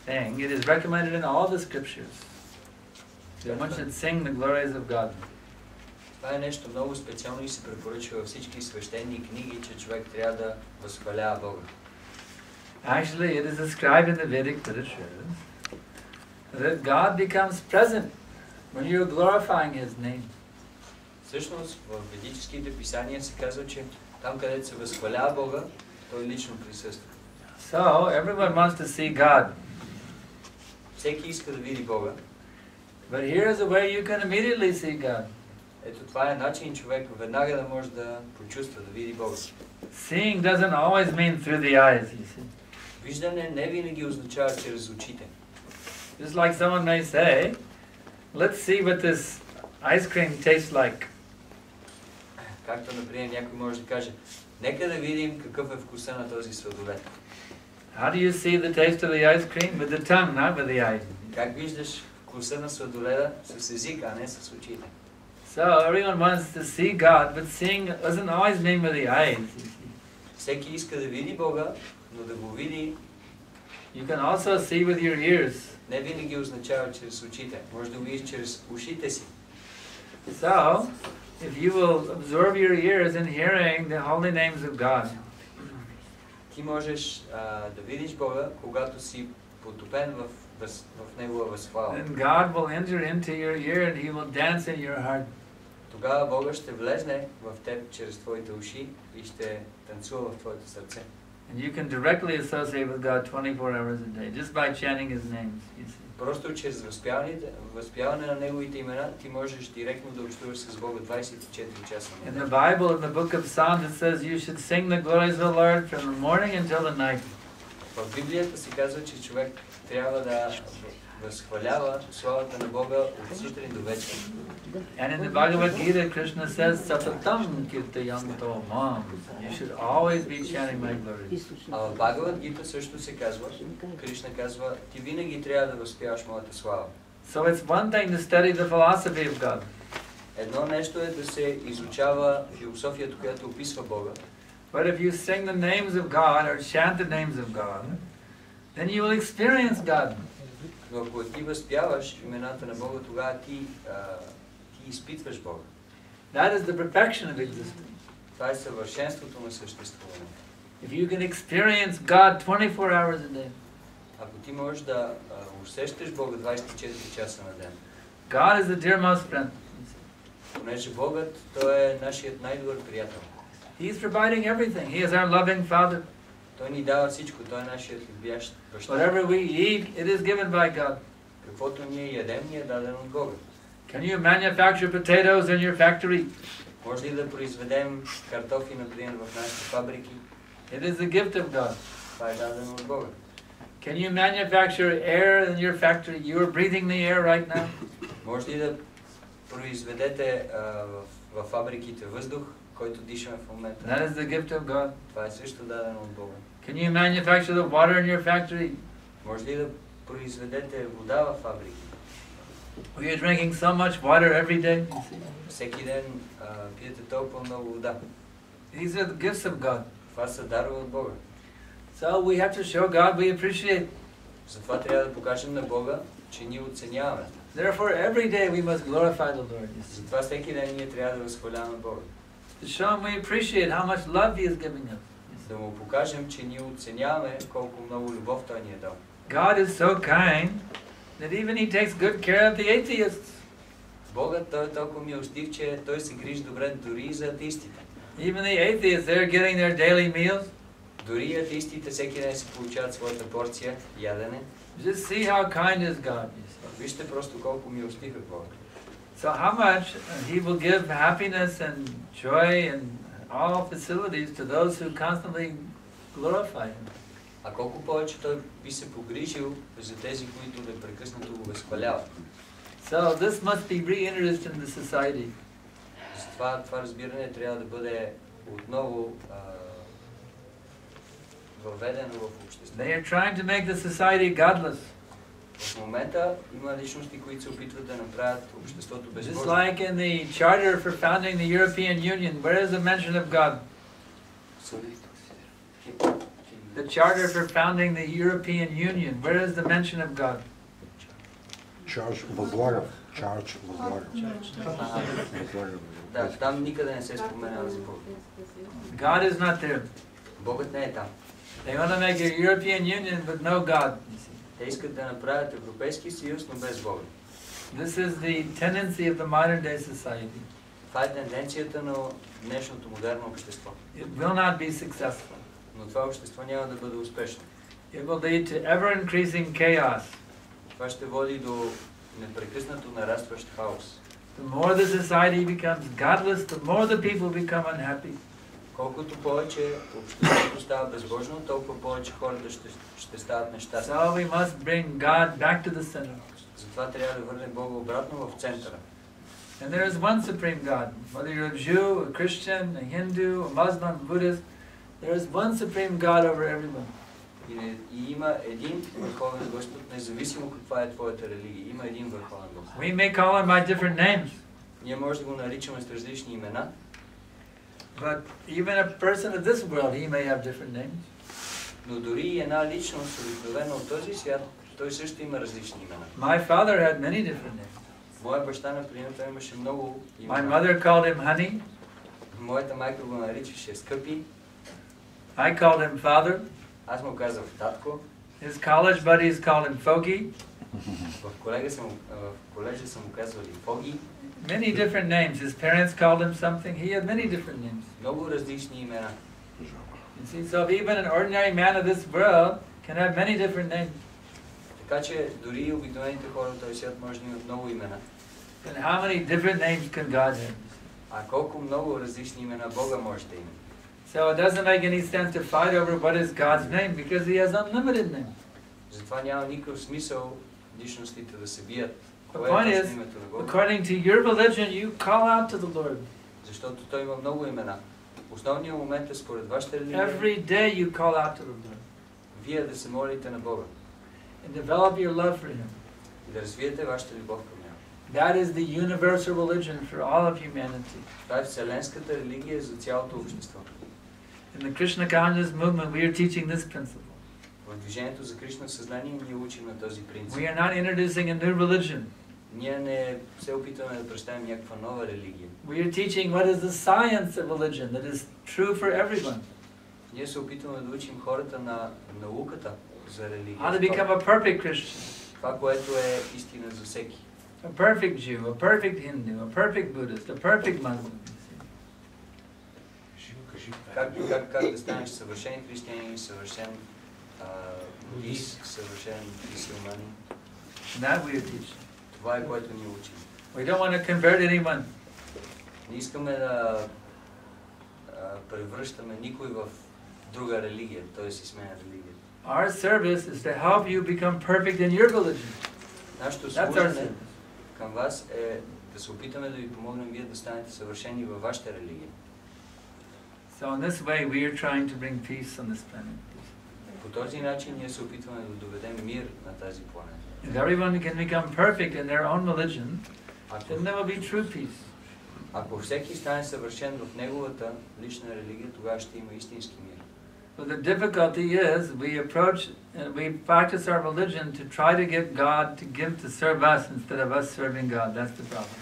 thing. It is recommended in all the scriptures that one should sing the glories of God. Това е нещо много специално и се препоръчва във всички свещени книги, че човек трябва да възхвалява Бога. Actually, it is described in the Vedic literatures that God becomes present when you are glorifying His name. Всъщност, в ведическите писания се казва, че там, където се възхвалява Бога, Той лично присъства. So, everyone wants to see God. Всеки иска да види Бога. But here is a way you can immediately see God. Ето това е начин човек веднага да може да почувства, да види Бога. Seeing doesn't always mean through the eyes, you see. Виждане не винаги означава чрез очите. Just like someone may say, let's see what this ice cream tastes like. Както, например, някой може да каже, нека да видим какъв е вкуса на този сладолед. How do you see the taste of the ice cream? With the tongue, not with the eyes. Как виждаш вкуса на сладоледа? С езика, а не с очите. So everyone wants to see God, but seeing doesn't always mean with the eyes. Всеки иска да види Бога, но да го види. You can also see with your ears. Не винаги означава чрез очите. Може да го видиш чрез ушите си. So, if you will absorb your ears in hearing the holy names of God. Ти можеш да видиш Бога, когато си потопен в Негова възхвала. Then God will enter into your ear and He will dance in your heart. Тогава Бога ще влезне в теб чрез твоите уши и ще танцува в твоето сърце. And you can directly associate with God 24 hours a day, just by chanting His names, you see. Просто чрез възпяване на Неговите имена, ти можеш директно да общуваш с Бога 24 часа на In ден. the Bible, in the book of Psalms, it says you should sing the glories of the Lord from the morning until the night. В Библията се казва, че човек трябва да възхвалява славата на Бога от сутрин до вечер. And in the Bhagavad Gita, Krishna says, Satatam kirtayanto mam. You should always be chanting my glories. А в Бхагавад Гита също се казва, Кришна казва, ти винаги трябва да възпяваш моята слава. So it's one thing to study the philosophy of God. Едно нещо е да се изучава философията, която описва Бога. But if you sing the names of God or chant the names of God, then you will experience God. Но ако ти възпяваш имената на Бога, тогава ти изпитваш Бога. That is the perfection of existence. Това е съвършенството на съществуване. If you can experience God 24 hours a day, Ако ти можеш да усещаш Бога 24 часа на ден, God is the dearmost friend. понеже Богът, Той е нашият най-добър приятел. He's providing everything. He is our loving Father. Той ни дава всичко, Той е нашият любящ баща. Whatever we eat, it is given by God. Каквото ние ядем, ни е дадено от Бога. Can you manufacture potatoes in your factory? Може ли да произведем картофи, например, в нашите фабрики? It is the gift of God. Това е дадено от Бога. Can you manufacture air in your factory? You are breathing the air right now. Може ли да произведете в фабриките въздух, който дишаме в момента? That is the gift of God. Това е също дадено от Бога. Can you manufacture the water in your factory? Може ли да произведете вода в фабрики? We are drinking so much water every day. Всеки ден пиете толкова много вода. These are the gifts of God. Това са дарове от Бога. So we have to show God we appreciate. Затова трябва да покажем на Бога, че ние оценяваме. Therefore, every day we must glorify the Lord. Затова всеки ден ние трябва да възхваляваме Бога. To show Him we appreciate how much love He is giving us. Да му покажем, че ние оценяваме колко много любов Той ни е дал. God is so kind that even He takes good care of the atheists. Богът, Той е толкова милостив, че Той се грижи добре дори и за атеистите. Even the atheists, they're getting their daily meals. Дори атеистите всеки ден си получават своята порция ядене. Just see how kind is God. Вижте просто колко милостив е Бог. So how much He will give happiness and joy and all facilities to those who constantly glorify Him. А колко повече Той би се погрижил за тези, които непрекъснато го възхваляват. So this must be reintroduced in the society. Затова това разбиране трябва да бъде отново въведено в обществото. They are trying to make the society godless. В момента има личности, които се опитват да направят обществото Just безбожно. like in the charter for founding the European Union, where is the mention of God? The charter for founding the European Union, where is the mention of God? Чардж Възлагов. Да, там никъде не се споменава за Бог. God is not there. Богът не е там. They want to make a European Union with no God. Те искат да направят Европейски съюз, но без Бога. This is the tendency of the modern day society. Това е тенденцията на днешното модерно общество. It will not be successful. Но това общество няма да бъде успешно. It will lead to ever-increasing chaos. Това ще води до непрекъснато нарастващ хаос. The more the society becomes godless, the more the people become unhappy. Колкото повече обществото става безбожно, толкова повече хората ще стават нещастни. So we must bring God back to the center. Затова трябва да върнем Бога обратно в центъра. And there is one supreme God. Whether you're a Jew, a Christian, a Hindu, a Muslim, Buddhist, there is one supreme God over everyone. И има един върховен Господ, независимо каква е твоята религия. Има един върховен Господ. We may call him by different names. Ние може да го наричаме с различни имена. But even a person of this world, he may have different names. Но дори една личност, обикновена от този свят, той също има различни имена. My father had many different names. Моя баща, например, той имаше много имена. My mother called him Honey. Моята майка го наричаше Скъпи. I called him Father. Аз му казах Татко. His college buddies called him Foggy. В колежа са му казвали Фоги. Many different names. His parents called him something. He had many different names. Много различни имена. You see, so even an ordinary man of this world can have many different names. Така че дори обикновените хора в този свят може да имат много имена. And how many different names can God have? А колко много различни имена Бога може да има. So it doesn't make any sense to fight over what is God's name because He has unlimited names. Затова няма никакъв смисъл личностите да се бият. The point is, according to your religion, you call out to the Lord. Защото той има много имена. Основният момент е според вашата религия. Every day you call out to the Lord. Вие да се молите на Бога. And develop your love for Him. И да развиете вашата любов към Него. That is the universal religion for all of humanity. Това е вселенската религия за цялото общество. In the Krishna consciousness movement, we are teaching this principle. В движението за Кришна съзнание ние учим на този принцип. We are not introducing a new religion. Ние не се опитваме да представим някаква нова религия. We are teaching what is the science of religion that is true for everyone. Ние се опитваме да учим хората на науката за религия. How to become a perfect Christian. Това, което е истина за всеки. A perfect Jew, a perfect Hindu, a perfect Buddhist, a perfect Muslim. Как да станеш съвършен християнин, съвършен будист, съвършен мюсюлманин. That we are teaching. Това е което ни учим. We don't want to convert anyone. Не искаме да превръщаме никой в друга религия, т.е. си сменя религия. Our service is to help you become perfect in your religion. Нашето That's our служене service. към вас е да се опитаме да ви помогнем вие да станете съвършени във вашата религия. So in this way we are trying to bring peace on this planet. По този начин ние се опитваме да доведем мир на тази планета. If everyone can become perfect in their own religion, then there will be true peace. Ако всеки стане съвършен в неговата лична религия, тогава ще има истински мир. But the difficulty is we practice our religion to try to get God to serve us instead of us serving God. That's the problem.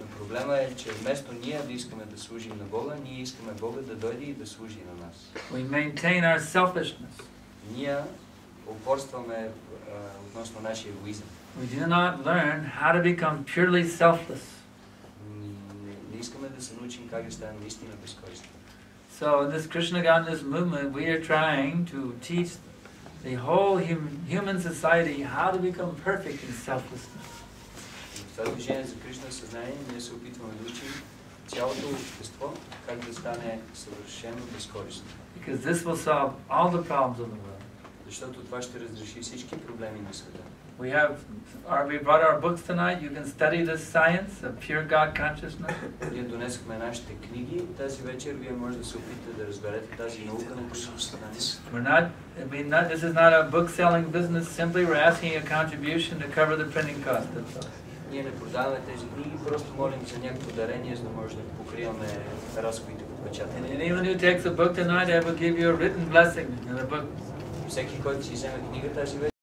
Но проблема е, че вместо ние да искаме да служим на Бога, ние искаме Бога да дойде и да служи на нас. We maintain our selfishness. Ние упорстваме относно нашия егоизъм. We do not learn how to become purely selfless. Не искаме да се научим как да станем наистина безкористни. So in this Krishna consciousness movement, we are trying to teach the whole human society how to become perfect in selflessness. В това движение за Кришна съзнание ние се опитваме да учим цялото общество как да стане съвършено безкористно. Because this will solve all the problems of the world. Защото това ще разреши всички проблеми на света. We brought our books tonight. You can study this science of pure God consciousness. Ние донесохме нашите книги тази вечер. Вие може да се опитате да разберете тази наука на Кришна съзнание. This is not a book selling business. Simply we're asking a contribution to cover the printing cost. That's all. Ние не продаваме тези книги, просто молим за някакво дарение, за да може да покриваме разходите по печатане. And anyone who takes a book tonight, I will give you a written blessing in the book. Всеки, който си вземе книгата, тази вечер,